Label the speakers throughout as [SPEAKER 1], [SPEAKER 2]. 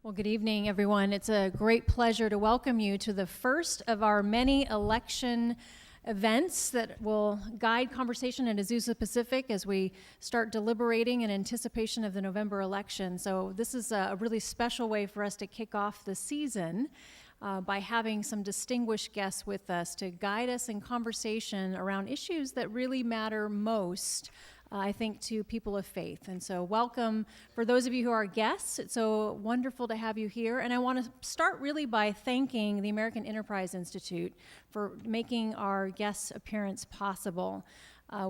[SPEAKER 1] Well, good evening, everyone. It's a great pleasure to welcome you to the first of our many election events that will guide conversation at Azusa Pacific as we start deliberating in anticipation of the November election. So this is a really special way for us to kick off the season by having some distinguished guests with us to guide us in conversation around issues that really matter most, I think, to people of faith. And so welcome for those of you who are guests. It's so wonderful to have you here. And I want to start really by thanking the American Enterprise Institute for making our guest appearance possible.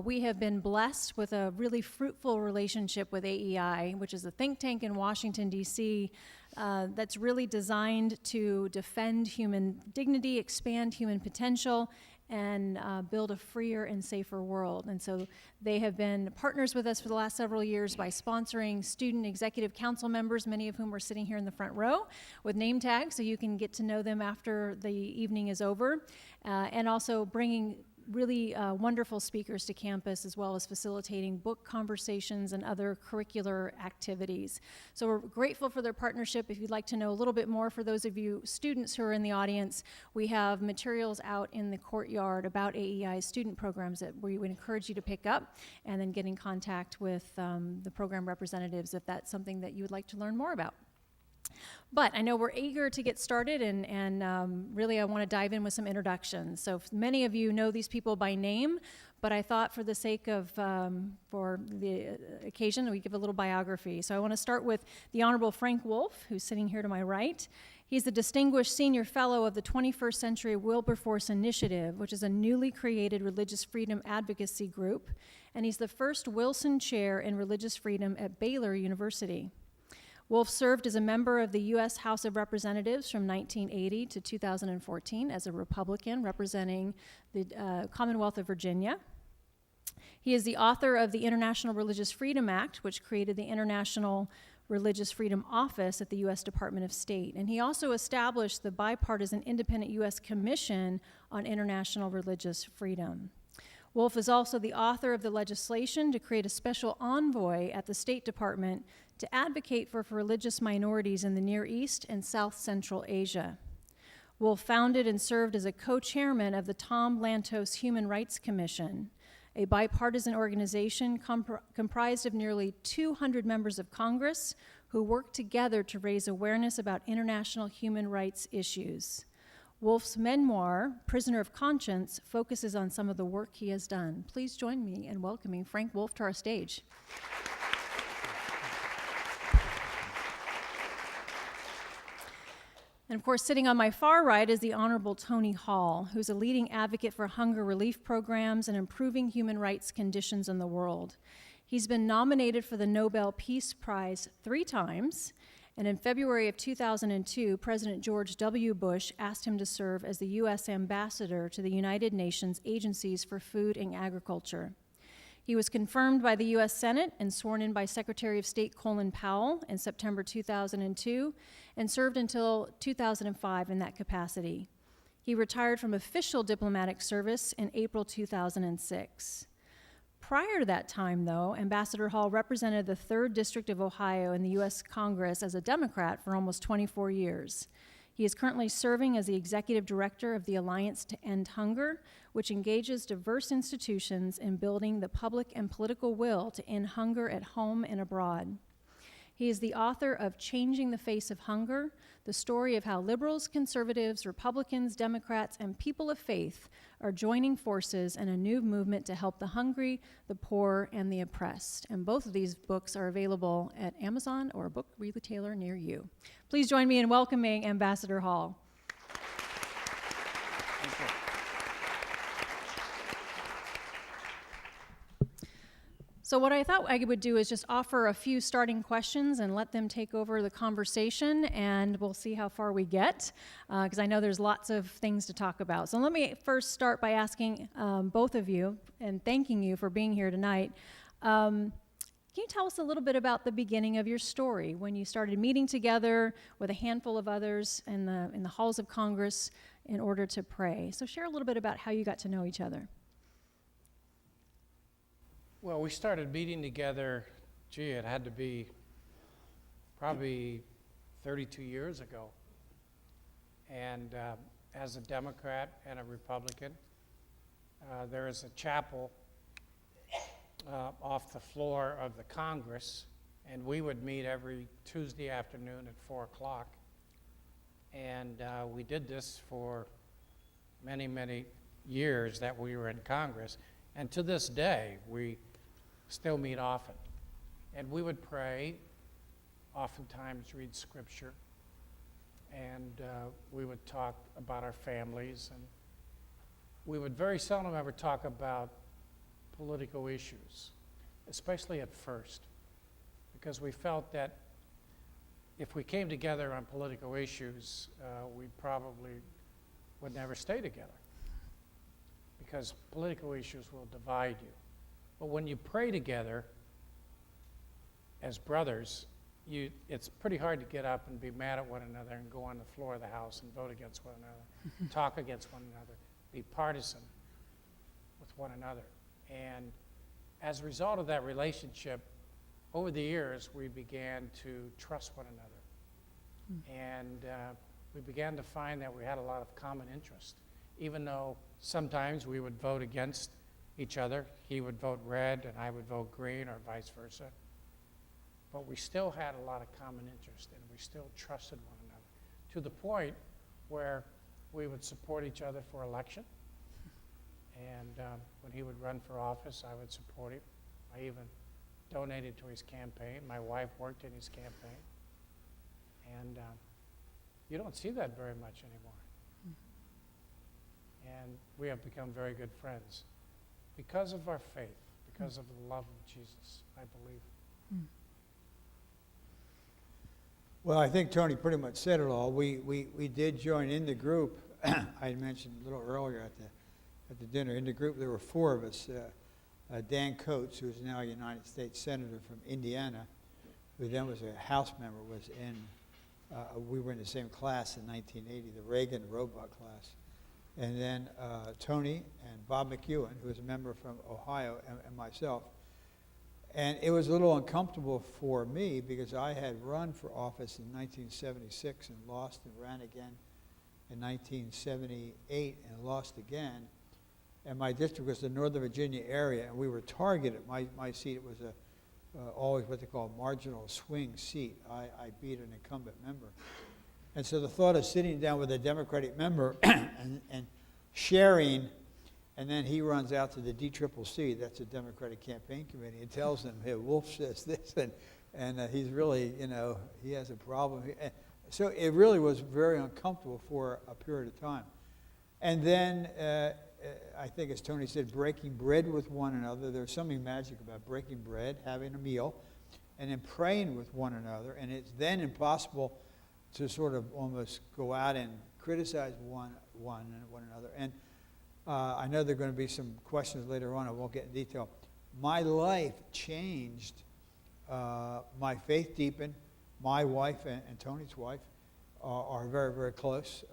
[SPEAKER 1] We have been blessed with a really fruitful relationship with AEI, which is a think tank in Washington, D.C., that's really designed to defend human dignity, expand human potential, and build a freer and safer world. And so they have been partners with us for the last several years by sponsoring student executive council members, many of whom are sitting here in the front row with name tags, so you can get to know them after the evening is over, and also bringing really wonderful speakers to campus, as well as facilitating book conversations and other curricular activities. So we're grateful for their partnership. If you'd like to know a little bit more, for those of you students who are in the audience, we have materials out in the courtyard about AEI's student programs that we would encourage you to pick up and then get in contact with the program representatives if that's something that you would like to learn more about. But I know we're eager to get started, and really I want to dive in with some introductions. So many of you know these people by name, but I thought for the sake of, for the occasion, we give a little biography. So I want to start with the Honorable Frank Wolf, who's sitting here to my right. He's the Distinguished Senior Fellow of the 21st Century Wilberforce Initiative, which is a newly created religious freedom advocacy group, and he's the first Wilson Chair in Religious Freedom at Baylor University. Wolf served as a member of the U.S. House of Representatives from 1980 to 2014 as a Republican representing the Commonwealth of Virginia. He is the author of the International Religious Freedom Act, which created the International Religious Freedom Office at the U.S. Department of State. And he also established the bipartisan independent U.S. Commission on International Religious Freedom. Wolf is also the author of the legislation to create a special envoy at the State Department to advocate for religious minorities in the Near East and South Central Asia. Wolf founded and served as a co-chairman of the Tom Lantos Human Rights Commission, a bipartisan organization comprised of nearly 200 members of Congress who work together to raise awareness about international human rights issues. Wolf's memoir, Prisoner of Conscience, focuses on some of the work he has done. Please join me in welcoming Frank Wolf to our stage. And of course, sitting on my far right is the Honorable Tony Hall, who's a leading advocate for hunger relief programs and improving human rights conditions in the world. He's been nominated for the Nobel Peace Prize 3 times, and in February of 2002, President George W. Bush asked him to serve as the U.S. Ambassador to the United Nations Agencies for Food and Agriculture. He was confirmed by the U.S. Senate and sworn in by Secretary of State Colin Powell in September 2002 and served until 2005 in that capacity. He retired from official diplomatic service in April 2006. Prior to that time, though, Ambassador Hall represented the 3rd District of Ohio in the U.S. Congress as a Democrat for almost 24 years. He is currently serving as the executive director of the Alliance to End Hunger, which engages diverse institutions in building the public and political will to end hunger at home and abroad. He is the author of Changing the Face of Hunger, the story of how liberals, conservatives, Republicans, Democrats, and people of faith are joining forces in a new movement to help the hungry, the poor, and the oppressed. And both of these books are available at Amazon or a book retailer near you. Please join me in welcoming Ambassador Hall.
[SPEAKER 2] Thank you.
[SPEAKER 1] So what I thought I would do is just offer a few starting questions and let them take over the conversation, and we'll see how far we get, because I know there's lots of things to talk about. So let me first start by asking both of you, and thanking you for being here tonight. Can you tell us a little bit about the beginning of your story, when you started meeting together with a handful of others in the halls of Congress in order to pray? So share a little bit about how you got to know each other.
[SPEAKER 2] Well, we started meeting together, it had to be probably 32 years ago. And as a Democrat and a Republican, there is a chapel off the floor of the Congress, and we would meet every Tuesday afternoon at 4 o'clock. And we did this for many, many years that we were in Congress. And to this day, we still meet often. And we would pray, oftentimes read scripture, and we would talk about our families, and we would very seldom ever talk about political issues, especially at first, because we felt that if we came together on political issues, we probably would never stay together, because political issues will divide you. But when you pray together as brothers, it's pretty hard to get up and be mad at one another and go on the floor of the House and vote against one another, talk against one another, be partisan with one another. And as a result of that relationship, over the years, we began to trust one another. And we began to find that we had a lot of common interest, even though sometimes we would vote against each other. He would vote red and I would vote green, or vice versa. But we still had a lot of common interest, and we still trusted one another, to the point where we would support each other for election. And when he would run for office, I would support him. I even donated to his campaign. My wife worked in his campaign. And you don't see that very much anymore. And we have become very good friends because of our faith, because of the love of Jesus, I believe.
[SPEAKER 3] Well, I think Tony pretty much said it all. We did join in the group. I mentioned a little earlier at the dinner. In the group, there were four of us. Dan Coates, who is now a United States Senator from Indiana, who then was a House member, was in, we were in the same class in 1980, the Reagan robot class. And then Tony and Bob McEwen, who was a member from Ohio, and myself. And it was a little uncomfortable for me because I had run for office in 1976 and lost, and ran again in 1978 and lost again. And my district was the Northern Virginia area, and we were targeted. My seat, it was always what they call a marginal swing seat. I beat an incumbent member. And so the thought of sitting down with a Democratic member and sharing, and then he runs out to the DCCC, that's a Democratic Campaign Committee, and tells them, hey, Wolf says this, and he's really, he has a problem. So it really was very uncomfortable for a period of time. And then, I think as Tony said, breaking bread with one another. There's something magic about breaking bread, having a meal, and then praying with one another. And it's then impossible to sort of almost go out and criticize one another. And I know there are going to be some questions later on. I won't get in detail. My life changed. My faith deepened. My wife and Tony's wife are very, very close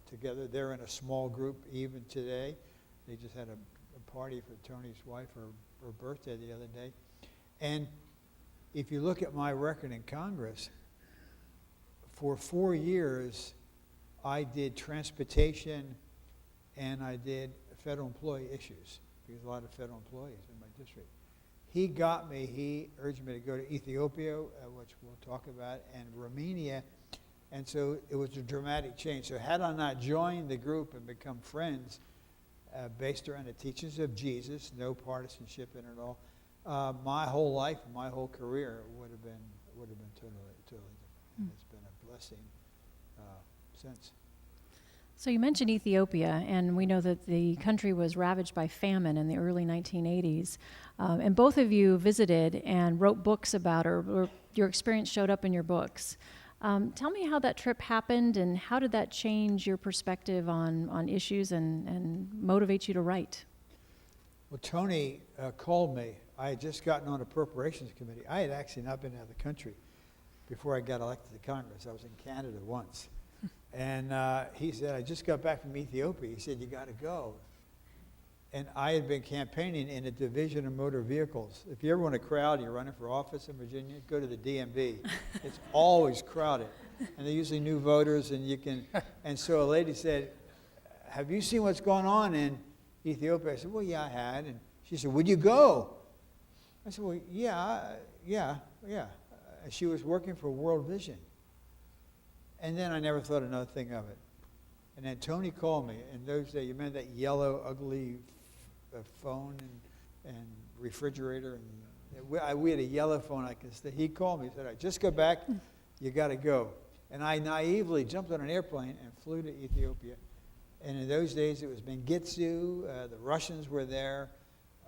[SPEAKER 3] together. They're in a small group even today. They just had a party for Tony's wife, her birthday the other day. And if you look at my record in Congress, for 4 years, I did transportation and I did federal employee issues, because a lot of federal employees in my district. He urged me to go to Ethiopia, which we'll talk about, and Romania. And so it was a dramatic change. So had I not joined the group and become friends based around the teachings of Jesus, no partisanship in it all, my whole life, my whole career would have been totally different. And it's been a blessing since.
[SPEAKER 1] So you mentioned Ethiopia, and we know that the country was ravaged by famine in the early 1980s. And both of you visited and wrote books about it, or your experience showed up in your books. Tell me how that trip happened, and how did that change your perspective on issues and motivate you to write?
[SPEAKER 3] Well, Tony called me. I had just gotten on Appropriations Committee. I had actually not been out of the country before I got elected to Congress. I was in Canada once. And he said, I just got back from Ethiopia. He said, you got to go. And I had been campaigning in a division of motor vehicles. If you ever want a crowd, you're running for office in Virginia, go to the DMV. It's always crowded. and they're usually new voters, and you can, and so a lady said, have you seen what's going on in Ethiopia? I said, well, yeah, I had. And she said, would you go? I said, well, yeah. And she was working for World Vision. And then I never thought another thing of it. And then Tony called me. In those days, you remember that yellow, ugly phone and refrigerator? And we had a yellow phone. He called me and said, just go back. You got to go. And I naively jumped on an airplane and flew to Ethiopia. And in those days, it was Mengistu. The Russians were there.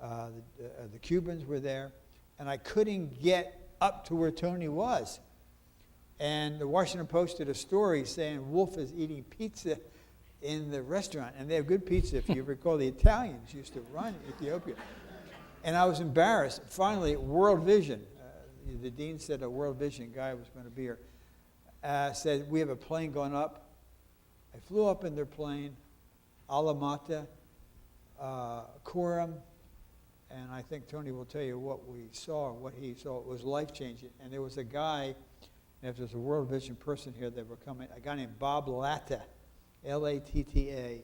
[SPEAKER 3] The Cubans were there. And I couldn't get up to where Tony was. And the Washington Post did a story saying Wolf is eating pizza in the restaurant. And they have good pizza. If you recall, the Italians used to run Ethiopia. And I was embarrassed. Finally, World Vision, the dean said a World Vision guy was going to be here, said, we have a plane going up. I flew up in their plane, Alamata, Kurum, and I think Tony will tell you what we saw, what he saw. It was life-changing. And there was a guy, and if there's a World Vision person here that were coming, a guy named Bob Latta, L-A-T-T-A,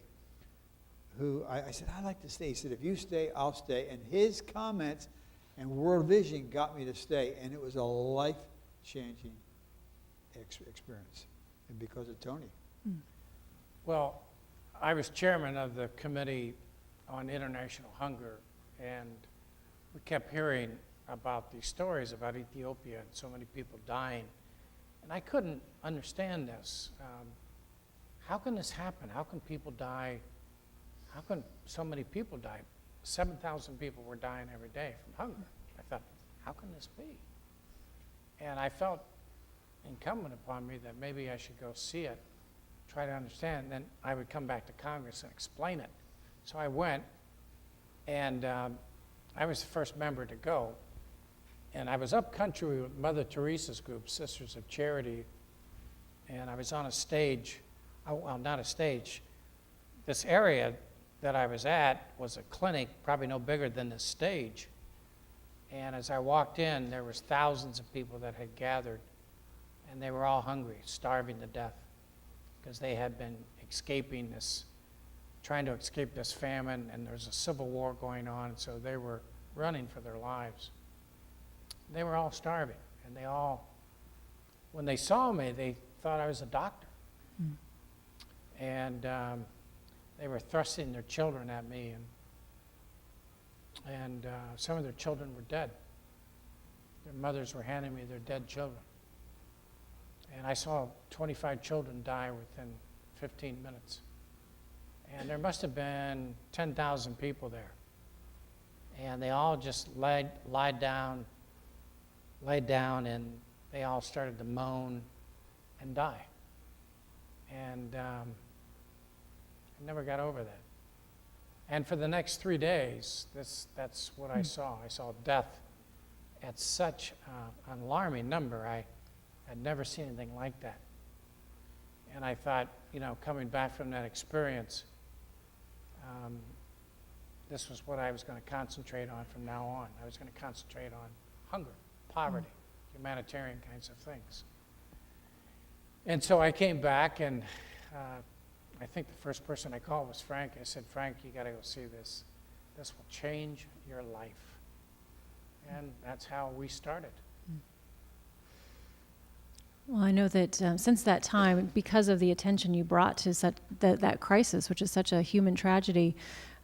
[SPEAKER 3] who I said, I'd like to stay. He said, if you stay, I'll stay. And his comments and World Vision got me to stay. And it was a life-changing experience, and because of Tony.
[SPEAKER 2] Well, I was chairman of the Committee on International Hunger, and we kept hearing about these stories about Ethiopia and so many people dying. And I couldn't understand this. How can this happen? How can people die? How can so many people die? 7,000 people were dying every day from hunger. I thought, how can this be? And I felt incumbent upon me that maybe I should go see it, try to understand, and then I would come back to Congress and explain it. So I went, and I was the first member to go. And I was up country with Mother Teresa's group, Sisters of Charity, and I was on a stage, well, not a stage. This area that I was at was a clinic, probably no bigger than this stage. And as I walked in, there was thousands of people that had gathered, and they were all hungry, starving to death, because they had been escaping this, trying to escape this famine, and there was a civil war going on, so they were running for their lives. They were all starving, and they all, when they saw me, they thought I was a doctor. And they were thrusting their children at me, and some of their children were dead. Their mothers were handing me their dead children. And I saw 25 children die within 15 minutes. And there must have been 10,000 people there. And they all just laid down, and they all started to moan and die. And I never got over that. And for the next 3 days, that's what I saw. I saw death at such an alarming number. I had never seen anything like that. And I thought, you know, coming back from that experience, this was what I was going to concentrate on from now on. I was going to concentrate on hunger, poverty, humanitarian kinds of things. And so I came back, and I think the first person I called was Frank. I said, Frank, you got to go see this. This will change your life. And that's how we started.
[SPEAKER 1] Well, I know that since that time, because of the attention you brought to that crisis, which is such a human tragedy,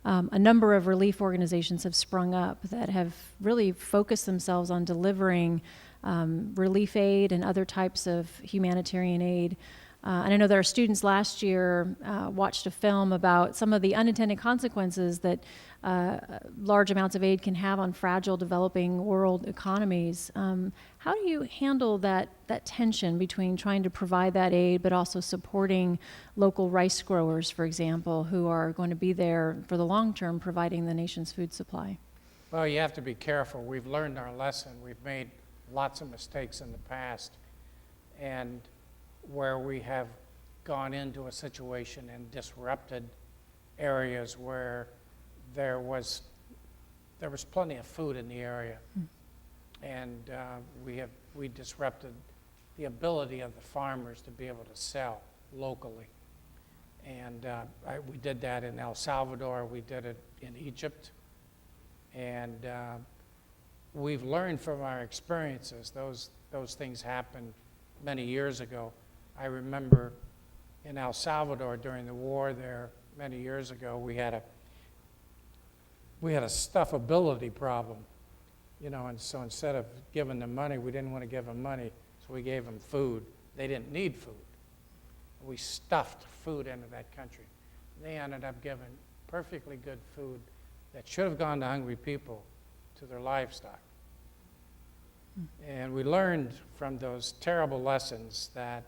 [SPEAKER 1] a number of relief organizations have sprung up that have really focused themselves on delivering relief aid and other types of humanitarian aid. And I know that our students last year watched a film about some of the unintended consequences that large amounts of aid can have on fragile developing world economies. How do you handle that tension between trying to provide that aid but also supporting local rice growers, for example, who are going to be there for the long term providing the nation's food supply?
[SPEAKER 2] Well, you have to be careful. We've learned our lesson. We've made lots of mistakes in the past, and where we have gone into a situation and disrupted areas where there was plenty of food in the area, and we disrupted the ability of the farmers to be able to sell locally. And we did that in El Salvador, we did it in Egypt, and we've learned from our experiences. Those things happened many years ago. I remember in El Salvador during the war there many years ago, we had a stuffability problem, you know, and so instead of giving them money, we didn't want to give them money, so we gave them food. They didn't need food. We stuffed food into that country. They ended up giving perfectly good food that should have gone to hungry people to their livestock. And we learned from those terrible lessons that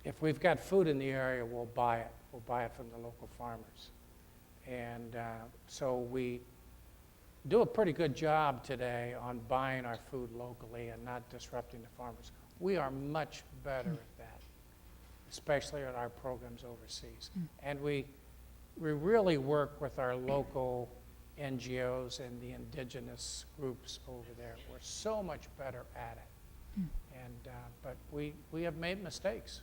[SPEAKER 2] if we've got food in the area, we'll buy it. We'll buy it from the local farmers. And so we do a pretty good job today on buying our food locally and not disrupting the farmers. We are much better at that, especially at our programs overseas. And we really work with our local NGOs and the indigenous groups over there. We're so much better at it. And, but we have made mistakes.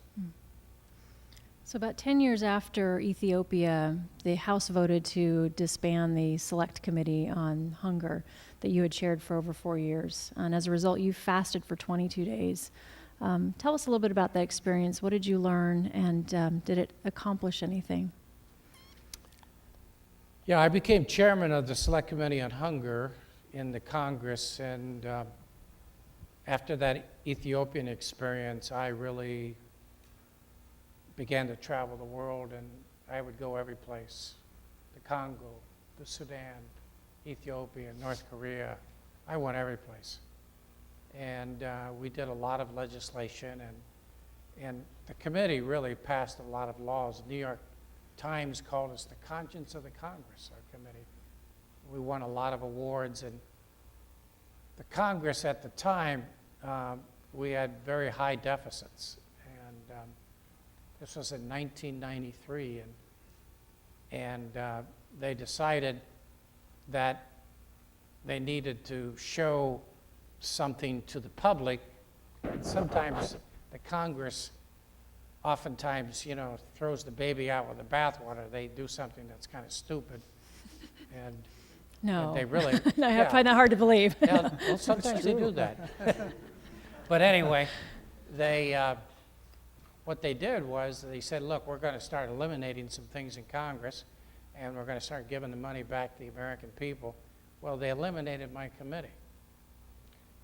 [SPEAKER 1] So about 10 years after Ethiopia, the House voted to disband the Select Committee on Hunger that you had chaired for over 4 years. And as a result, you fasted for 22 days. Tell us a little bit about that experience. What did you learn, and did it accomplish anything?
[SPEAKER 2] Yeah, I became chairman of the Select Committee on Hunger in the Congress, and after that Ethiopian experience, I really began to travel the world, and I would go every place. The Congo, the Sudan, Ethiopia, North Korea. I went every place. And we did a lot of legislation, and the committee really passed a lot of laws. New York Times called us the conscience of the Congress, our committee. We won a lot of awards, and the Congress at the time, we had very high deficits. And this was in 1993, and they decided that they needed to show something to the public. And sometimes the Congress oftentimes, you know, throws the baby out with the bathwater. They do something that's kind of stupid. And
[SPEAKER 1] No.
[SPEAKER 2] and they really,
[SPEAKER 1] I find that hard to believe.
[SPEAKER 2] yeah, well, sometimes they do that. But anyway, they, what they did was they said, look, we're going to start eliminating some things in Congress, and we're going to start giving the money back to the American people. Well, they eliminated my committee.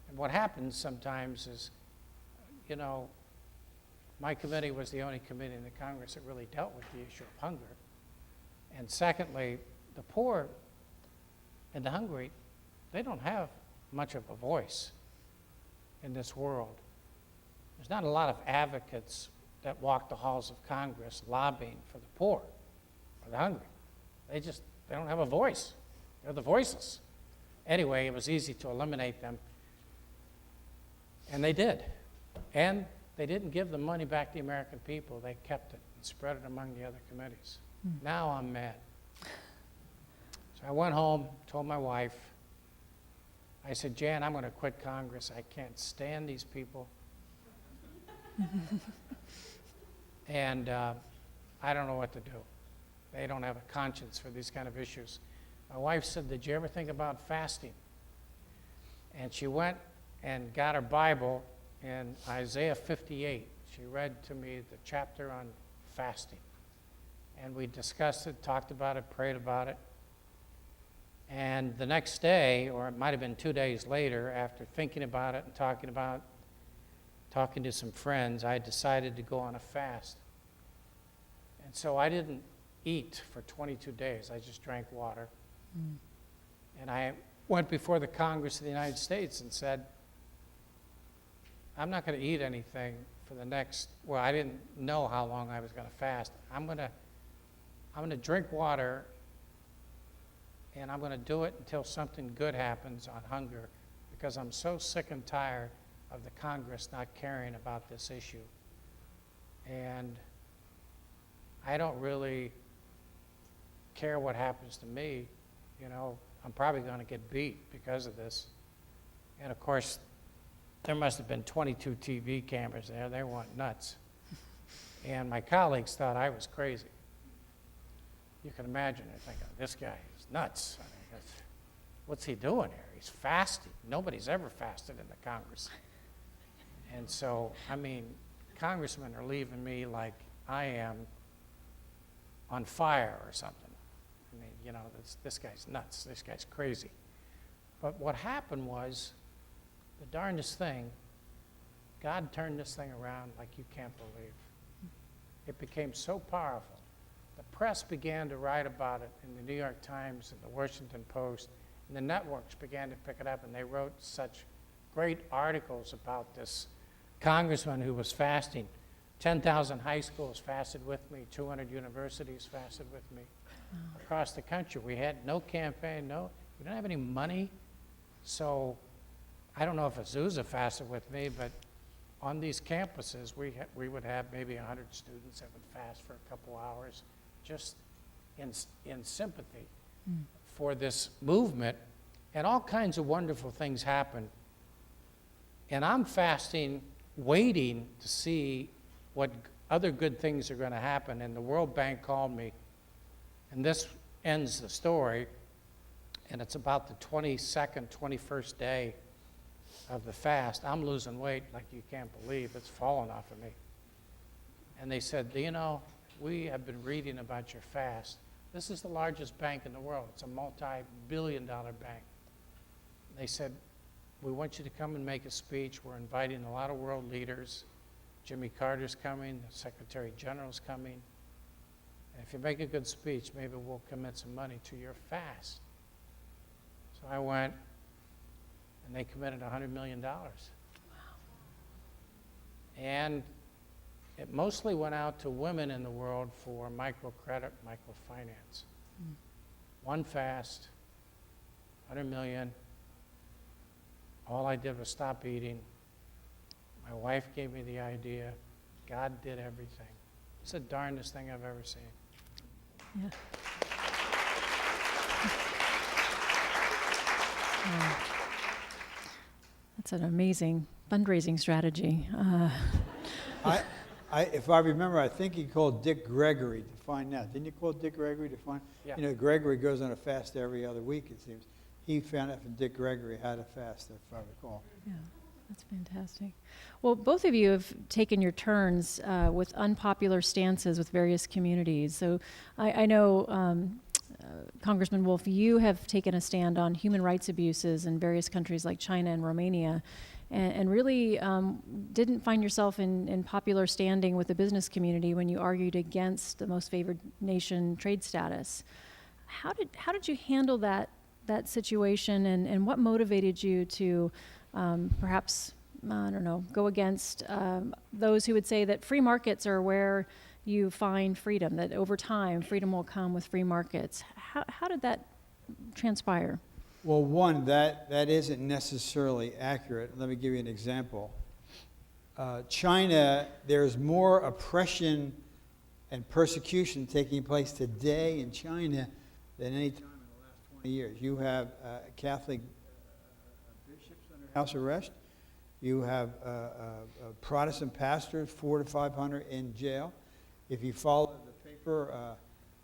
[SPEAKER 2] And what happens sometimes is, you know, my committee was the only committee in the Congress that really dealt with the issue of hunger. And secondly, the poor and the hungry, they don't have much of a voice in this world. There's not a lot of advocates that walk the halls of Congress lobbying for the poor or the hungry. They don't have a voice. They're the voiceless. Anyway, it was easy to eliminate them. And they did. And they didn't give the money back to the American people. They kept it and spread it among the other committees. Now I'm mad. So I went home, told my wife. I said, Jan, I'm going to quit Congress. I can't stand these people. And I don't know what to do. They don't have a conscience for these kind of issues. My wife said, did you ever think about fasting? And she went and got her Bible in Isaiah 58. She read to me the chapter on fasting. And we discussed it, talked about it, prayed about it. And the next day, or it might have been 2 days later, after thinking about it and talking to some friends, I decided to go on a fast. And so I didn't eat for 22 days. I just drank water. And I went before the Congress of the United States and said, I'm not going to eat anything for the next, well, I didn't know how long I was going to fast. I'm going to drink water, and I'm going to do it until something good happens on hunger, because I'm so sick and tired of the Congress not caring about this issue. And I don't really care what happens to me. You know, I'm probably going to get beat because of this. And of course, there must have been 22 TV cameras there. They went nuts. And my colleagues thought I was crazy. You can imagine it, thinking, this guy is nuts. I mean, what's he doing here? He's fasting. Nobody's ever fasted in the Congress. And so, I mean, congressmen are leaving me like I am on fire or something. I mean, you know, this guy's nuts. This guy's crazy. But what happened was, the darndest thing, God turned this thing around like you can't believe. It became so powerful. The press began to write about it in the New York Times and the Washington Post, and the networks began to pick it up, and they wrote such great articles about this congressman who was fasting. 10,000 high schools fasted with me, 200 universities fasted with me. Across the country, we had no campaign, we didn't have any money, so I don't know if Azusa fasted with me, but on these campuses, we would have maybe 100 students that would fast for a couple hours, just in sympathy for this movement, and all kinds of wonderful things happen. And I'm fasting, waiting to see what other good things are going to happen, and the World Bank called me, and this ends the story, and it's about the 22nd, 21st day of the fast. I'm losing weight like you can't believe. It's falling off of me. And they said, you know, we have been reading about your fast. This is the largest bank in the world. It's a multi-billion-dollar bank. They said, we want you to come and make a speech. We're inviting a lot of world leaders. Jimmy Carter's coming, the Secretary General's coming. And if you make a good speech, maybe we'll commit some money to your fast. So I went, and they committed $100 million. Wow. And it mostly went out to women in the world for microcredit, microfinance. One fast, 100 million. All I did was stop eating. My wife gave me the idea. God did everything. It's the darndest thing I've ever seen.
[SPEAKER 1] Yeah. That's an amazing fundraising strategy.
[SPEAKER 3] If I remember, I think he called Dick Gregory to find out. Didn't you call Dick Gregory to find?
[SPEAKER 2] Yeah.
[SPEAKER 3] You know, Gregory goes on a fast every other week, it seems. He found out from Dick Gregory how to fast, if I recall.
[SPEAKER 1] Yeah, that's fantastic. Well, both of you have taken your turns with unpopular stances with various communities. So I know, Congressman Wolf, you have taken a stand on human rights abuses in various countries like China and Romania, and really didn't find yourself in popular standing with the business community when you argued against the most favored nation trade status. How did you handle that situation, and what motivated you to perhaps, I don't know, go against those who would say that free markets are where you find freedom, that over time freedom will come with free markets? How did that transpire?
[SPEAKER 3] Well, one, that isn't necessarily accurate. Let me give you an example. China, there's more oppression and persecution taking place today in China than any time in the last 20 years. You have Catholic bishops under house arrest. You have Protestant pastors, 400 to 500 in jail. If you follow the paper,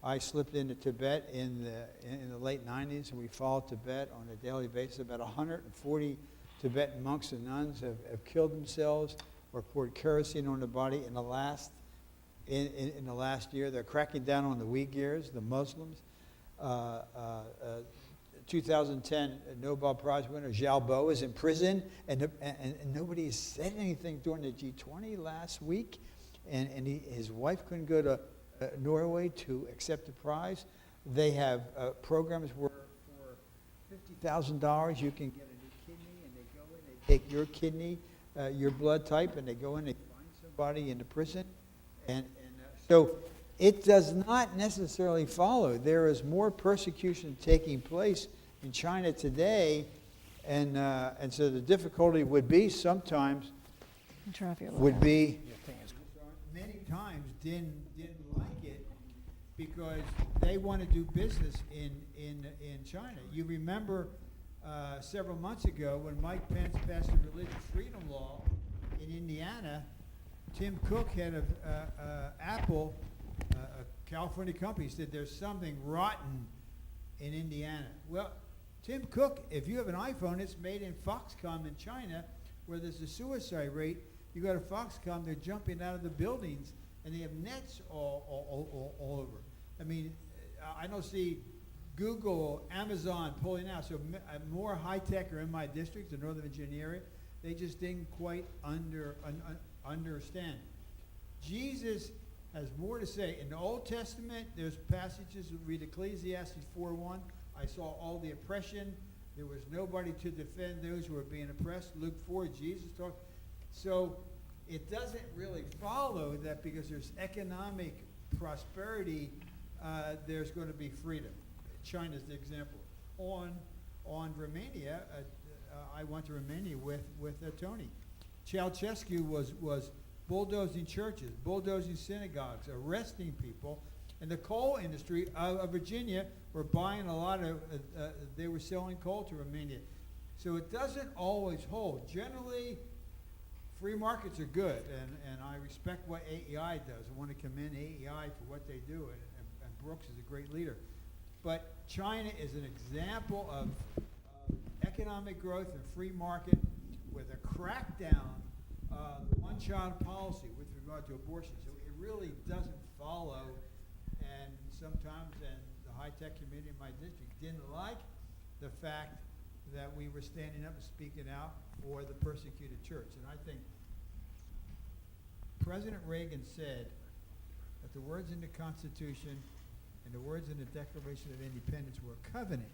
[SPEAKER 3] I slipped into Tibet in the late 90s, and we followed Tibet on a daily basis. About 140 Tibetan monks and nuns have killed themselves or poured kerosene on their body in the last year. They're cracking down on the Uyghurs, the Muslims. 2010 Nobel Prize winner Zhao Bo is in prison, and nobody said anything during the G20 last week, and his wife couldn't go to Norway to accept the prize. They have programs where for $50,000 you can get a new kidney, and they go in, they take your kidney, your blood type, and they go in, they find somebody in the prison, and so it does not necessarily follow. There is more persecution taking place in China today, and so the difficulty would be sometimes would be many times didn't like it because they want to do business in China. You remember several months ago when Mike Pence passed a religious freedom law in Indiana. Tim Cook, head of Apple, a California company, said there's something rotten in Indiana. Well, Tim Cook, if you have an iPhone, it's made in Foxconn in China, where there's a suicide rate. You go to Foxconn, they're jumping out of the buildings, and they have nets all over. I mean, I don't see Google, Amazon pulling out. So more high-tech are in my district, the Northern Virginia area. They just didn't quite understand. Jesus has more to say. In the Old Testament, there's passages, read Ecclesiastes 4:1. I saw all the oppression. There was nobody to defend those who were being oppressed. Luke 4, Jesus talked. So it doesn't really follow that because there's economic prosperity, there's going to be freedom. China's the example. On Romania, I went to Romania with Tony. Ceausescu was bulldozing churches, bulldozing synagogues, arresting people. And the coal industry of Virginia were buying a lot of, they were selling coal to Romania. So it doesn't always hold. Generally, free markets are good, and I respect what AEI does. I want to commend AEI for what they do, and Brooks is a great leader. But China is an example of economic growth and free market with a crackdown of the one-child policy with regard to abortion. So it really doesn't follow, and sometimes the high-tech community in my district didn't like the fact that we were standing up and speaking out for the persecuted church. And I think President Reagan said that the words in the Constitution and the words in the Declaration of Independence were a covenant,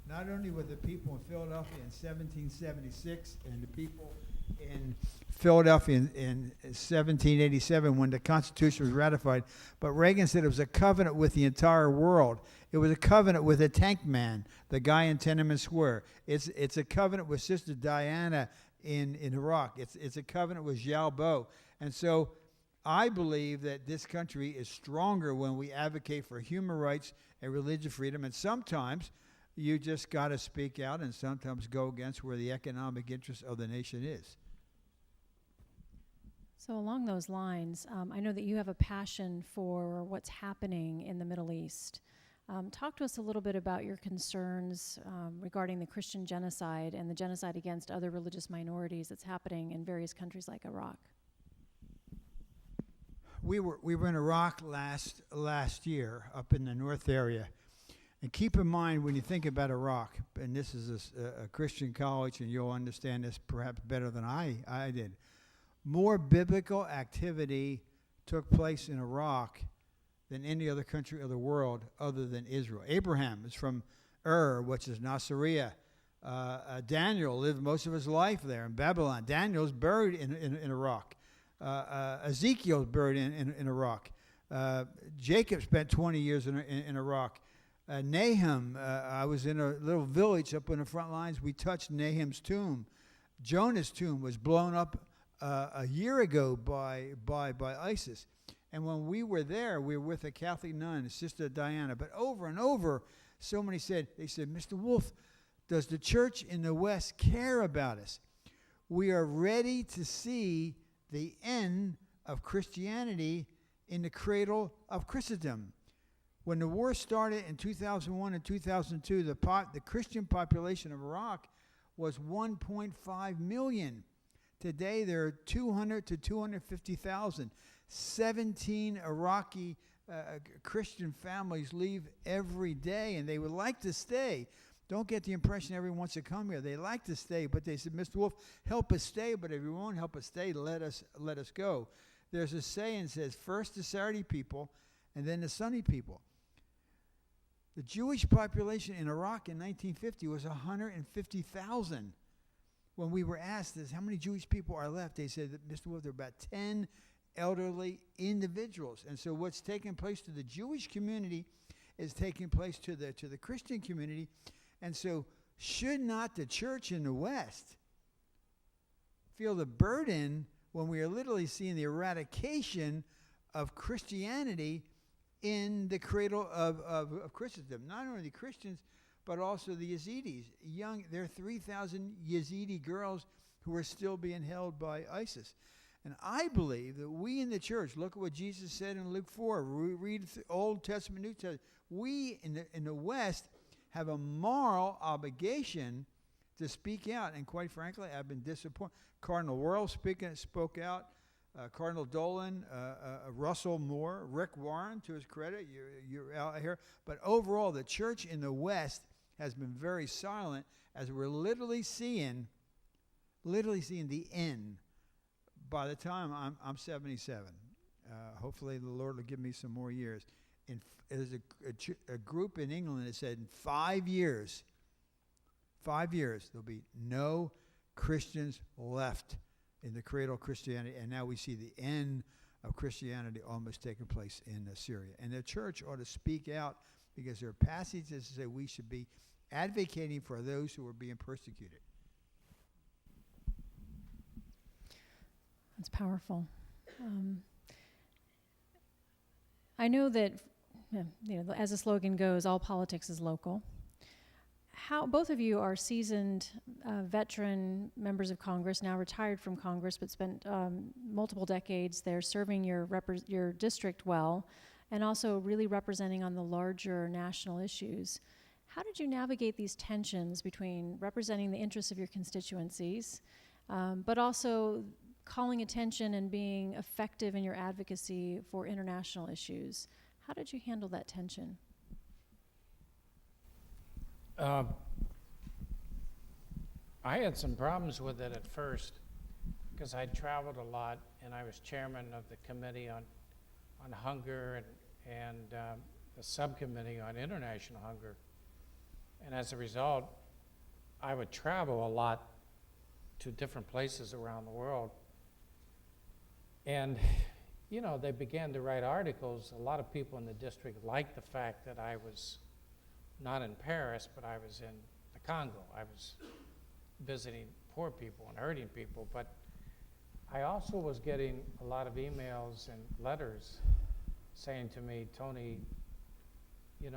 [SPEAKER 3] not only with the people in Philadelphia in 1776 and the people in Philadelphia in 1787 when the Constitution was ratified, but Reagan said it was a covenant with the entire world. It was a covenant with a tank man, the guy in Tiananmen Square. It's a covenant with Sister Diana in Iraq. It's a covenant with Xiao Bo. And so I believe that this country is stronger when we advocate for human rights and religious freedom. And sometimes you just got to speak out and sometimes go against where the economic interest of the nation is.
[SPEAKER 1] So along those lines, I know that you have a passion for what's happening in the Middle East. Talk to us a little bit about your concerns regarding the Christian genocide and the genocide against other religious minorities that's happening in various countries like Iraq.
[SPEAKER 3] We were in Iraq last year up in the north area. And keep in mind when you think about Iraq, and this is a Christian college, and you'll understand this perhaps better than I did. More biblical activity took place in Iraq than any other country of the world other than Israel. Abraham is from Ur, which is Nasiriyah. Daniel lived most of his life there in Babylon. Daniel's buried in Iraq. Ezekiel's buried in Iraq. Jacob spent 20 years in Iraq. Nahum, I was in a little village up in the front lines. We touched Nahum's tomb. Jonah's tomb was blown up a year ago by ISIS. And when we were there, we were with a Catholic nun, Sister Diana. But over and over, so many said, Mr. Wolf, does the church in the West care about us? We are ready to see the end of Christianity in the cradle of Christendom. When the war started in 2001 and 2002, the Christian population of Iraq was 1.5 million. Today, there are 200 to 250,000. 17 Iraqi Christian families leave every day, and they would like to stay. Don't get the impression everyone wants to come here. They like to stay, but they said, Mr. Wolf, help us stay, but if you won't help us stay, let us go. There's a saying that says, first the Sephardi people, and then the Sunni people. The Jewish population in Iraq in 1950 was 150,000. When we were asked this, how many Jewish people are left, they said that, Mr. Wolf, there are about 10 elderly individuals. And so what's taking place to the Jewish community is taking place to the Christian community. And so should not the church in the West feel the burden when we are literally seeing the eradication of Christianity in the cradle of Christendom? Not only the Christians, but also the Yazidis. There are 3,000 Yazidi girls who are still being held by ISIS. And I believe that we in the church, look at what Jesus said in Luke 4, we read the Old Testament, New Testament, we in the West have a moral obligation to speak out. And quite frankly, I've been disappointed. Cardinal Wuerl spoke out. Cardinal Dolan, Russell Moore, Rick Warren, to his credit, you're out here. But overall, the church in the West has been very silent as we're literally seeing the end. By the time I'm 77, hopefully the Lord will give me some more years. There's a group in England that said in 5 years, there'll be no Christians left in the cradle of Christianity, and now we see the end of Christianity almost taking place in Syria. And the church ought to speak out, because there are passages that say we should be advocating for those who are being persecuted.
[SPEAKER 1] That's powerful. I know that, as the slogan goes, all politics is local. Both of you are seasoned veteran members of Congress, now retired from Congress, but spent multiple decades there serving your district well, and also really representing on the larger national issues. How did you navigate these tensions between representing the interests of your constituencies, but also calling attention and being effective in your advocacy for international issues? How did you handle that tension?
[SPEAKER 2] I had some problems with it at first, because I traveled a lot, and I was chairman of the committee on hunger and the subcommittee on international hunger. And as a result, I would travel a lot to different places around the world. And, they began to write articles. A lot of people in the district liked the fact that I was not in Paris, but I was in the Congo. I was visiting poor people and hurting people. But I also was getting a lot of emails and letters saying to me, Tony, you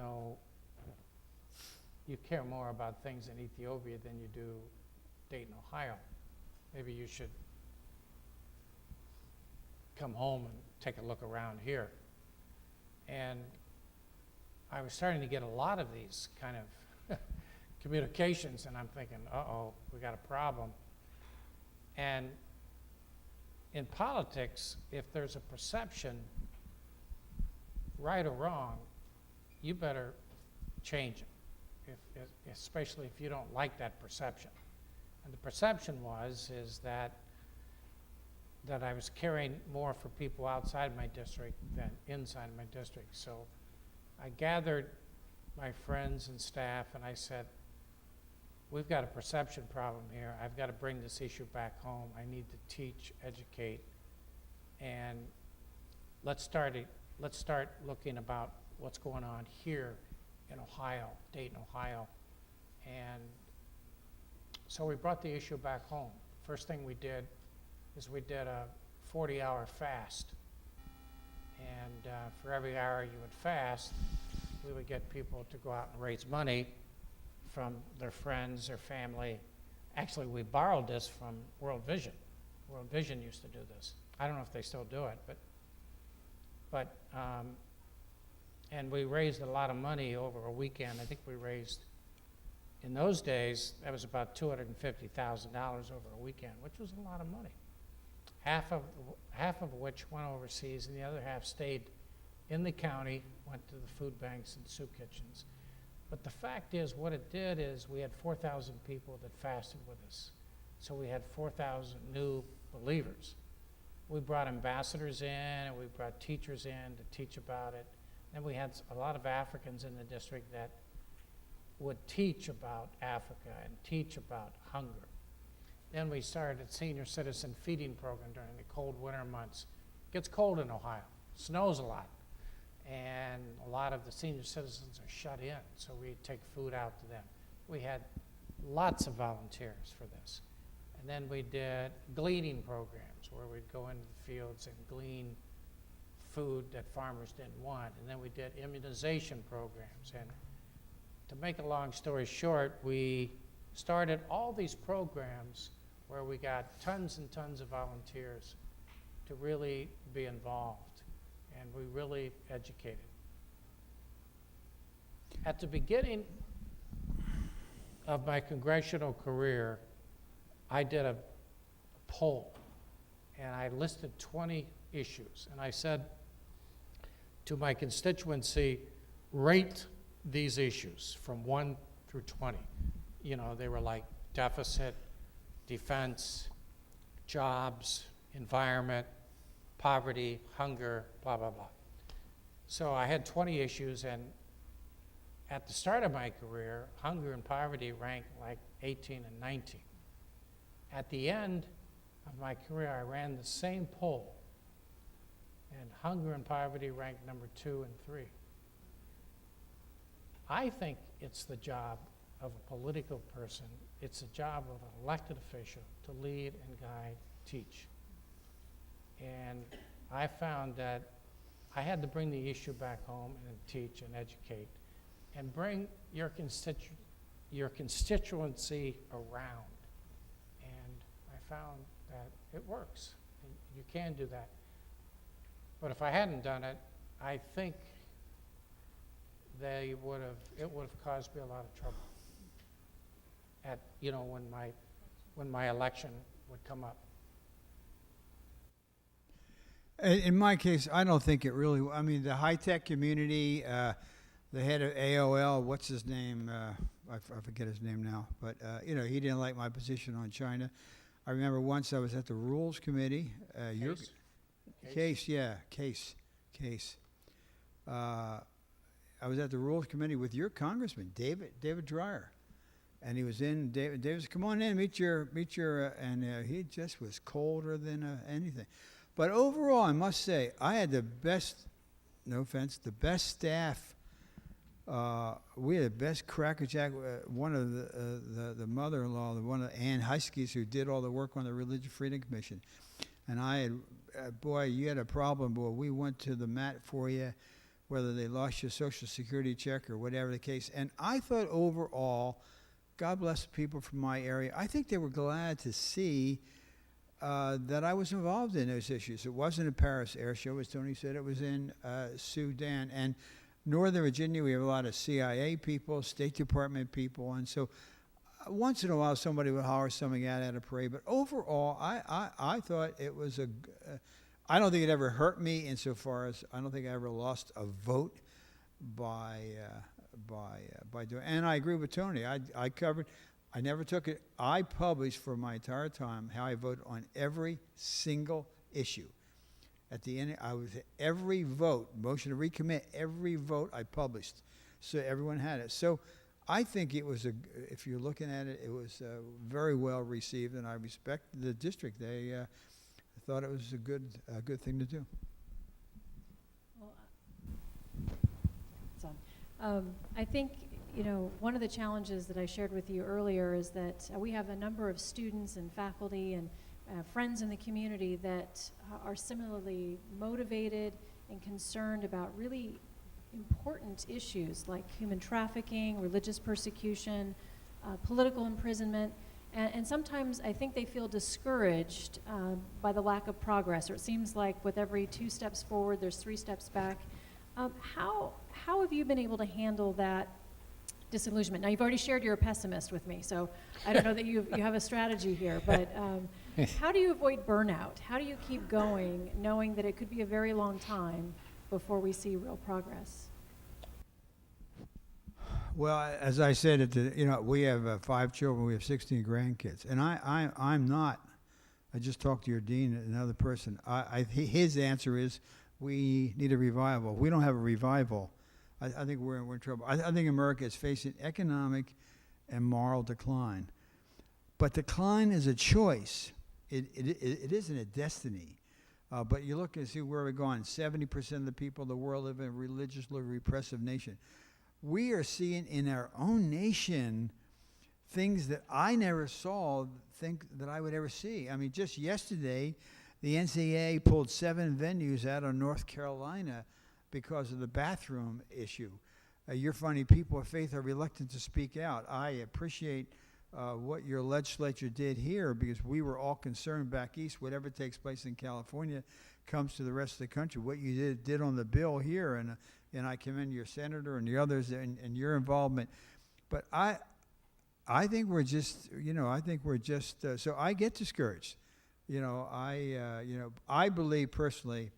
[SPEAKER 2] care more about things in Ethiopia than you do Dayton, Ohio. Maybe you should come home and take a look around here. And I was starting to get a lot of these kind of communications, and I'm thinking, uh-oh, we got a problem. And in politics, if there's a perception, right or wrong, you better change it, especially if you don't like that perception. And the perception is that I was caring more for people outside my district than inside my district. So I gathered my friends and staff, and I said, we've got a perception problem here. I've got to bring this issue back home. I need to teach, educate, and let's start looking about what's going on here in Ohio, Dayton, Ohio. And so we brought the issue back home. First thing we did is we did a 40-hour fast. And for every hour you would fast, we would get people to go out and raise money from their friends or family. Actually, we borrowed this from World Vision. World Vision used to do this. I don't know if they still do it, but and we raised a lot of money over a weekend. I think we raised, in those days, that was about $250,000 over a weekend, which was a lot of money. Half of which went overseas, and the other half stayed in the county, went to the food banks and soup kitchens. But the fact is, what it did is we had 4,000 people that fasted with us. So we had 4,000 new believers. We brought ambassadors in, and we brought teachers in to teach about it. And we had a lot of Africans in the district that would teach about Africa and teach about hunger. Then we started a senior citizen feeding program during the cold winter months. It gets cold in Ohio, snows a lot, and a lot of the senior citizens are shut in, so we take food out to them. We had lots of volunteers for this. And then we did gleaning programs where we'd go into the fields and glean food that farmers didn't want. And then we did immunization programs and to make a long story short, we started all these programs where we got tons and tons of volunteers to really be involved, and we really educated. At the beginning of my congressional career, I did a poll, and I listed 20 issues, and I said to my constituency, rate these issues from 1 through 20. You know, they were like deficit, defense, jobs, environment, poverty, hunger, blah, blah, blah. So I had 20 issues, and at the start of my career, hunger and poverty ranked like 18 and 19. At the end of my career, I ran the same poll, and hunger and poverty ranked number 2 and 3. I think it's the job of a political person, it's the job of an elected official to lead and guide, teach. And I found that I had to bring the issue back home and teach and educate and bring your constituency around. And I found that it works, and you can do that. But if I hadn't done it, I think it would have caused me a lot of trouble at, you know, when my election would come up.
[SPEAKER 3] In my case, I don't think it really, I mean, the high-tech community, the head of AOL, what's his name? I forget his name now, but, you know, he didn't like my position on China. I remember once I was at the Rules Committee. Case. I was at the Rules Committee with your congressman, David Dreyer. And he was in, David said, come on in, meet your, and he just was colder than anything. But overall, I must say, I had the best, no offense, the best staff. We had the best crackerjack. One of the mother-in-law, one of Ann Huskies, who did all the work on the Religious Freedom Commission. And I had, boy, you had a problem, boy. We went to the mat for you, whether they lost your Social Security check or whatever the case. And I thought overall, God bless the people from my area, I think they were glad to see that I was involved in those issues. It wasn't a Paris air show, as Tony said. It was in Sudan. And Northern Virginia, we have a lot of CIA people, State Department people. And so once in a while, somebody would holler something out at a parade. But overall, I thought it was I don't think it ever hurt me insofar as I don't think I ever lost a vote by doing. And I agree with Tony. I never took it. I published for my entire time how I voted on every single issue. At the end, I was every vote, motion to recommit, every vote I published, so everyone had it. So I think it was if you're looking at it, it was very well received, and I respect the district. They thought it was a good thing to do.
[SPEAKER 1] Well, I think, you know, one of the challenges that I shared with you earlier is that we have a number of students and faculty and friends in the community that are similarly motivated and concerned about really important issues like human trafficking, religious persecution, political imprisonment, and sometimes I think they feel discouraged by the lack of progress, or it seems like with every 2 steps forward, there's 3 steps back. How have you been able to handle that disillusionment? Now, you've already shared you're a pessimist with me, so I don't know that you have a strategy here, but how do you avoid burnout? How do you keep going knowing that it could be a very long time before we see real progress?
[SPEAKER 3] Well, as I said, we have 5 children, we have 16 grandkids, and I'm not. I just talked to your dean, another person. His answer is we need a revival. If we don't have a revival, I think we're in trouble. I think America is facing economic and moral decline, but decline is a choice. It isn't a destiny. But you look and see where we're going. 70% of the people in the world live in a religiously repressive nation. We are seeing in our own nation things that I never think that I would ever see. I mean, just yesterday, the NCAA pulled 7 venues out of North Carolina because of the bathroom issue. you're finding people of faith are reluctant to speak out. I appreciate what your legislature did here, because we were all concerned back east, whatever takes place in California comes to the rest of the country. What you did on the bill here, and I commend your senator and the others and your involvement. But I think we're just, so I get discouraged. I believe personally,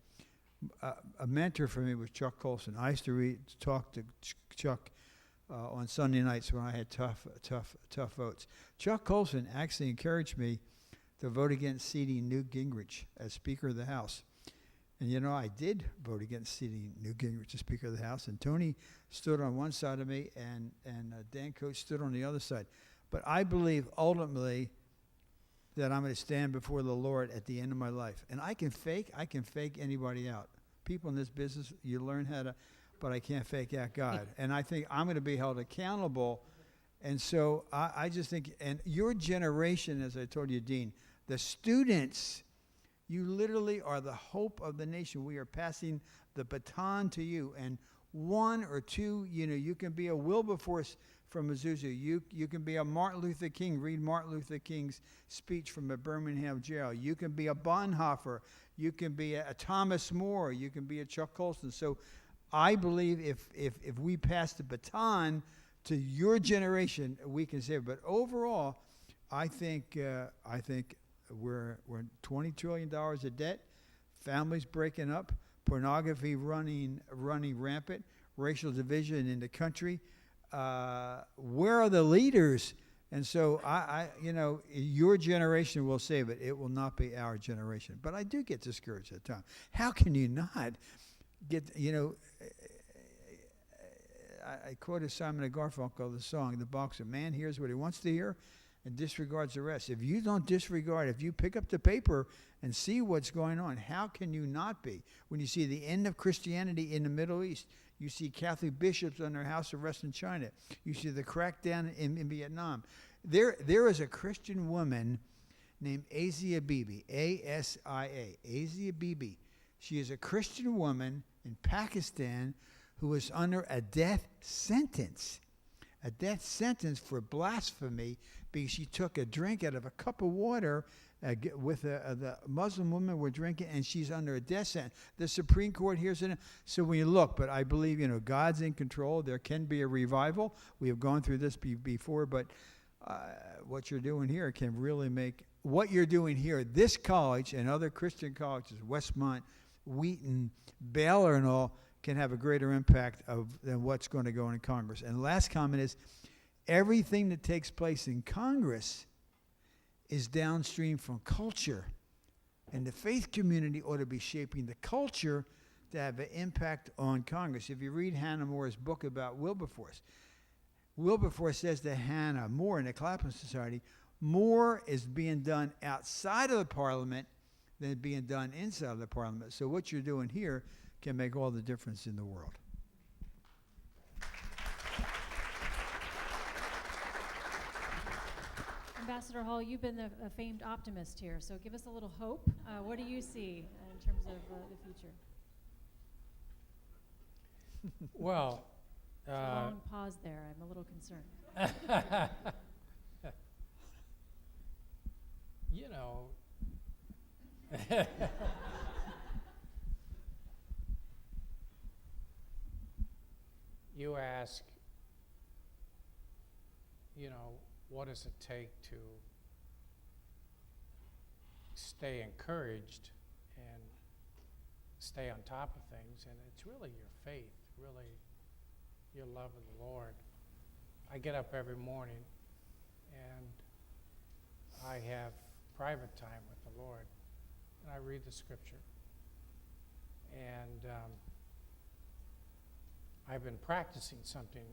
[SPEAKER 3] a mentor for me was Chuck Colson. I used to talk to Chuck on Sunday nights when I had tough votes. Chuck Colson actually encouraged me to vote against seating Newt Gingrich as Speaker of the House. And I did vote against seating Newt Gingrich as Speaker of the House. And Tony stood on one side of me, and Dan Coates stood on the other side. But I believe ultimately that I'm going to stand before the Lord at the end of my life. And I can fake anybody out. People in this business, you learn how to, but I can't fake out God. And I think I'm going to be held accountable. And so I just think, and your generation, as I told you, Dean, the students, you literally are the hope of the nation. We are passing the baton to you. And one or two, you can be a Wilberforce from Azusa. You can be a Martin Luther King. Read Martin Luther King's speech from a Birmingham jail. You can be a Bonhoeffer. You can be a Thomas More. You can be a Chuck Colson. So I believe if we pass the baton to your generation, we can save it. But overall, I think we're $20 trillion of debt, families breaking up, pornography running rampant, racial division in the country. Where are the leaders? And so your generation will save it. It will not be our generation. But I do get discouraged at times. How can you not get, I quoted Simon & Garfunkel, the song, The Boxer. Man hears what he wants to hear and disregards the rest. If you don't disregard, if you pick up the paper and see what's going on, how can you not be? When you see the end of Christianity in the Middle East, you see Catholic bishops under house arrest in China, you see the crackdown in Vietnam. There is a Christian woman named Asia Bibi, A-S-I-A, Asia Bibi. She is a Christian woman in Pakistan who is under a death sentence for blasphemy because she took a drink out of a cup of water with the Muslim women were drinking, and she's under a death sentence. The Supreme Court hears it. So when you look, but I believe, God's in control. There can be a revival. We have gone through this before, but what you're doing here can really make what you're doing here, this college and other Christian colleges, Westmont, Wheaton, Baylor and all, can have a greater impact than what's going to go in Congress. And the last comment is, everything that takes place in Congress is downstream from culture. And the faith community ought to be shaping the culture to have an impact on Congress. If you read Hannah More's book about Wilberforce says to Hannah More in the Clapham Society, more is being done outside of the parliament than being done inside of the parliament. So what you're doing here can make all the difference in the world.
[SPEAKER 1] Ambassador Hall, you've been a famed optimist here, so give us a little hope. What do you see in terms of the future?
[SPEAKER 2] Well,
[SPEAKER 1] Long pause there. I'm a little concerned.
[SPEAKER 2] You ask, what does it take to stay encouraged and stay on top of things? And it's really your faith, really your love of the Lord. I get up every morning and I have private time with the Lord, and I read the scripture. And I've been practicing something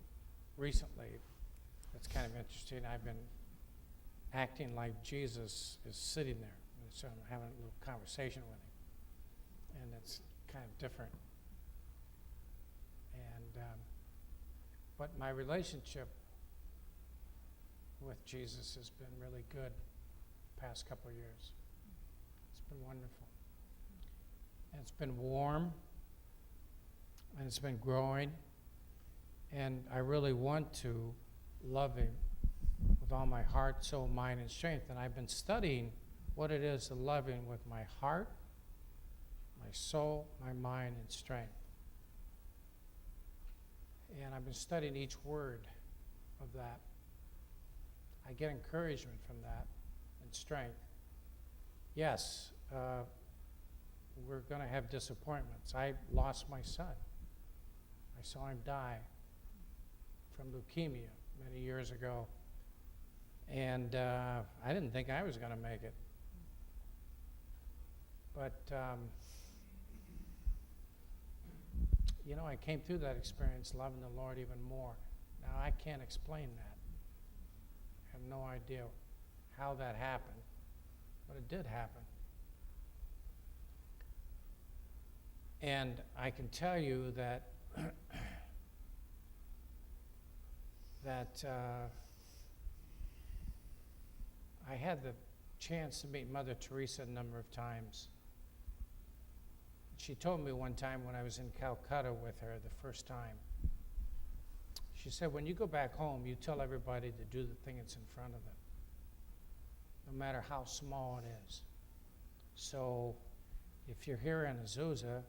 [SPEAKER 2] recently that's kind of interesting. I've been acting like Jesus is sitting there, and so I'm having a little conversation with him, and it's kind of different. And but my relationship with Jesus has been really good the past couple of years. It's been wonderful. And it's been warm, and it's been growing, And I really want to love him with all my heart, soul, mind, and strength. And I've been studying what it is to love him with my heart, my soul, my mind, and strength. And I've been studying each word of that. I get encouragement from that and strength. Yes, we're going to have disappointments. I lost my son. I saw him die from leukemia many years ago. And I didn't think I was going to make it. But, you know, I came through that experience loving the Lord even more. Now, I can't explain that. I have no idea how that happened, but it did happen. And I can tell you that I had the chance to meet Mother Teresa a number of times. She told me one time when I was in Calcutta with her the first time, she said, when you go back home, you tell everybody to do the thing that's in front of them, no matter how small it is. So if you're here in Azusa,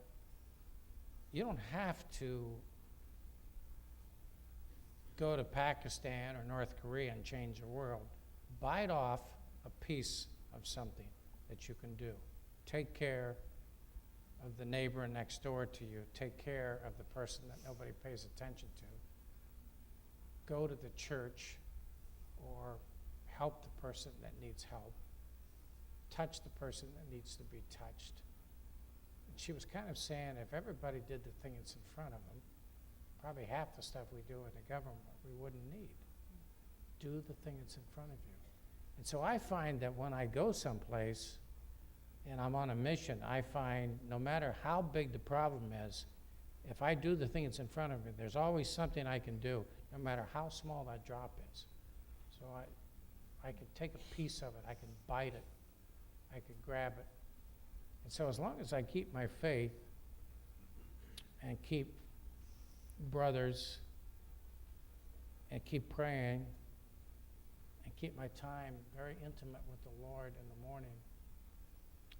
[SPEAKER 2] you don't have to go to Pakistan or North Korea and change the world. Bite off a piece of something that you can do. Take care of the neighbor next door to you. Take care of the person that nobody pays attention to. Go to the church or help the person that needs help. Touch the person that needs to be touched. And she was kind of saying if everybody did the thing that's in front of them, probably half the stuff we do in the government we wouldn't need. Do the thing that's in front of you. And so I find that when I go someplace and I'm on a mission, I find no matter how big the problem is, if I do the thing that's in front of me, there's always something I can do, no matter how small that drop is. So I can take a piece of it, I can bite it, I can grab it. And so as long as I keep my faith and keep brothers and keep praying and keep my time very intimate with the Lord in the morning,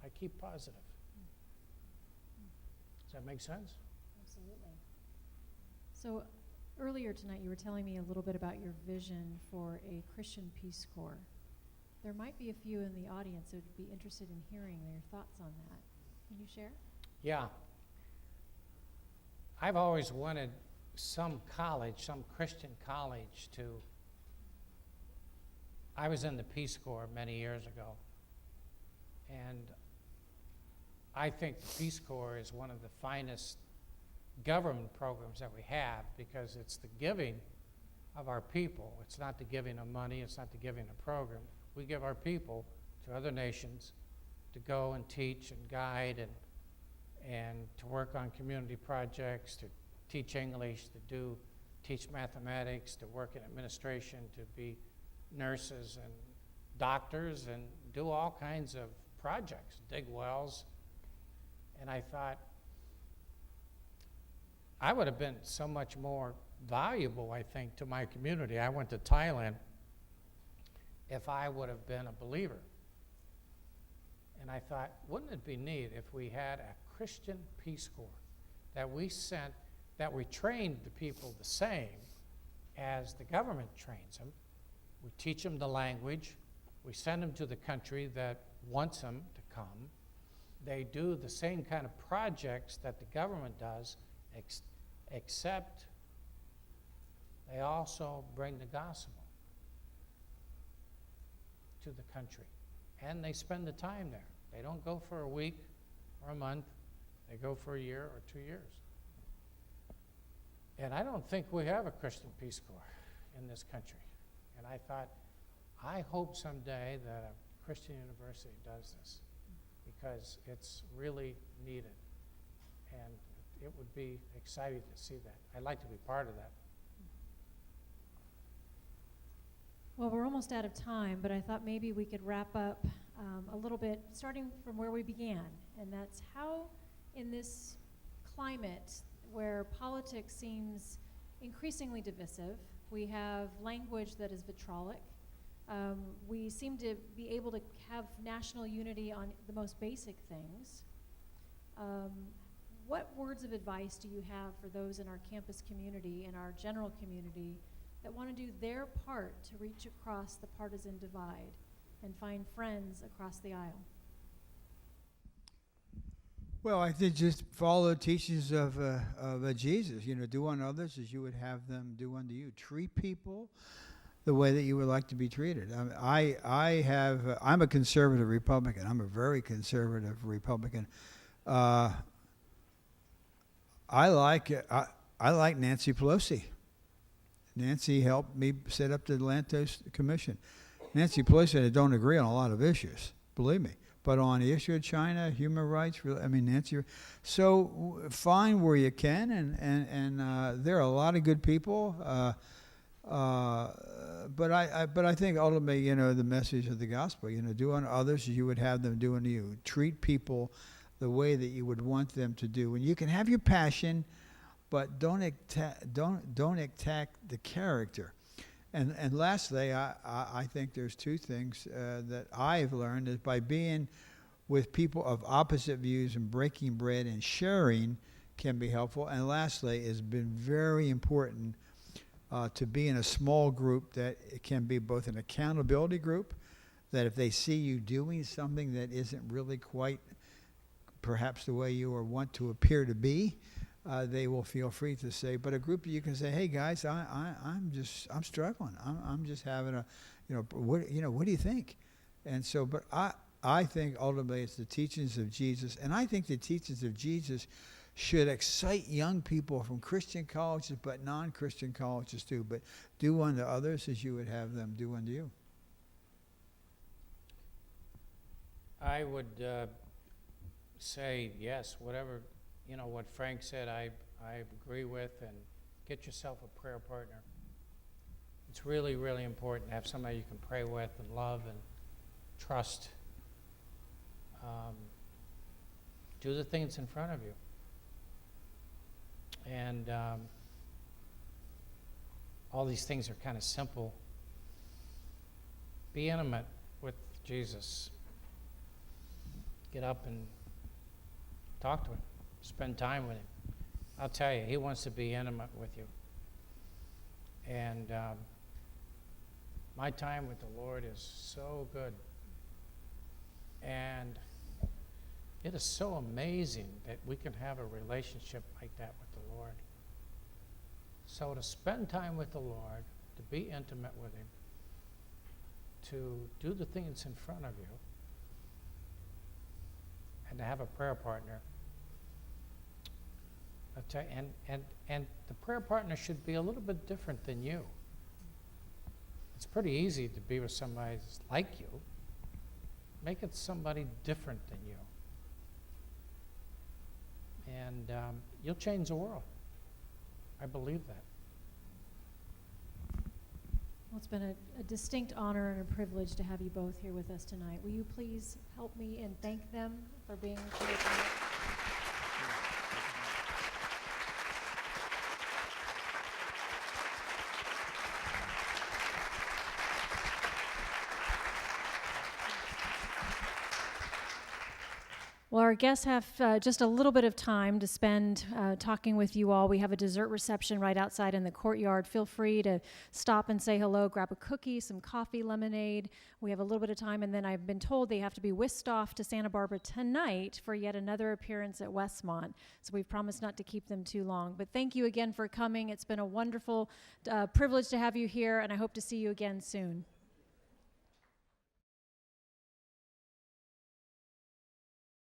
[SPEAKER 2] I keep positive. Does that make sense?
[SPEAKER 1] Absolutely. So earlier tonight you were telling me a little bit about your vision for a Christian Peace Corps. There might be a few in the audience that would be interested in hearing your thoughts on that. Can you share?
[SPEAKER 2] Yeah. I've always wanted some college, some Christian college to... I was in the Peace Corps many years ago, and I think the Peace Corps is one of the finest government programs that we have because it's the giving of our people. It's not the giving of money, it's not the giving of program. We give our people to other nations to go and teach and guide and to work on community projects, to teach English, to teach mathematics, to work in administration, to be nurses and doctors and do all kinds of projects, dig wells. And I thought, I would have been so much more valuable, I think, to my community. I went to Thailand if I would have been a believer. And I thought, wouldn't it be neat if we had a Christian Peace Corps that we sent, that we trained the people the same as the government trains them. We teach them the language. We send them to the country that wants them to come. They do the same kind of projects that the government does, except they also bring the gospel to the country. And they spend the time there. They don't go for a week or a month. They go for a year or 2 years. And I don't think we have a Christian Peace Corps in this country. And I thought, I hope someday that a Christian university does this because it's really needed. And it would be exciting to see that. I'd like to be part of that.
[SPEAKER 1] Well, we're almost out of time, but I thought maybe we could wrap up a little bit, starting from where we began, and that's how in this climate where politics seems increasingly divisive. We have language that is vitriolic. We seem to be able to have national unity on the most basic things. What words of advice do you have for those in our campus community and our general community that want to do their part to reach across the partisan divide and find friends across the aisle?
[SPEAKER 3] Well, I think just follow the teachings of Jesus. You know, do unto others as you would have them do unto you. Treat people the way that you would like to be treated. I'm a conservative Republican. I'm a very conservative Republican. I like Nancy Pelosi. Nancy helped me set up the Atlantis Commission. Nancy Pelosi and I don't agree on a lot of issues, believe me. But on the issue of China, human rights, Nancy. So find where you can, and there are a lot of good people. But I think ultimately, you know, the message of the gospel, you know, do unto others as you would have them do unto you. Treat people the way that you would want them to do. And you can have your passion, but don't attack the character. And lastly, I think there's two things that I've learned is by being with people of opposite views and breaking bread and sharing can be helpful. And lastly, it's been very important to be in a small group that it can be both an accountability group, that if they see you doing something that isn't really quite perhaps the way you want to appear to be, they will feel free to say, but a group you can say, hey guys, I'm struggling. I'm just having a, what do you think? And so, but I think ultimately it's the teachings of Jesus, and I think the teachings of Jesus should excite young people from Christian colleges, but non-Christian colleges too. But do unto others as you would have them do unto you.
[SPEAKER 2] I would say yes, whatever, what Frank said, I agree with, and get yourself a prayer partner. It's really, really important to have somebody you can pray with and love and trust. Do the things in front of you. And all these things are kind of simple. Be intimate with Jesus. Get up and talk to him. Spend time with him. I'll tell you, he wants to be intimate with you. And my time with the Lord is so good. And it is so amazing that we can have a relationship like that with the Lord. So to spend time with the Lord, to be intimate with him, to do the things in front of you, and to have a prayer partner. And the prayer partner should be a little bit different than you. It's pretty easy to be with somebody that's like you. Make it somebody different than you. And you'll change the world. I believe that.
[SPEAKER 1] Well, it's been a distinct honor and a privilege to have you both here with us tonight. Will you please help me and thank them for being here tonight? Well, our guests have just a little bit of time to spend talking with you all. We have a dessert reception right outside in the courtyard. Feel free to stop and say hello, grab a cookie, some coffee, lemonade. We have a little bit of time, and then I've been told they have to be whisked off to Santa Barbara tonight for yet another appearance at Westmont. So we've promised not to keep them too long. But thank you again for coming. It's been a wonderful privilege to have you here, and I hope to see you again soon.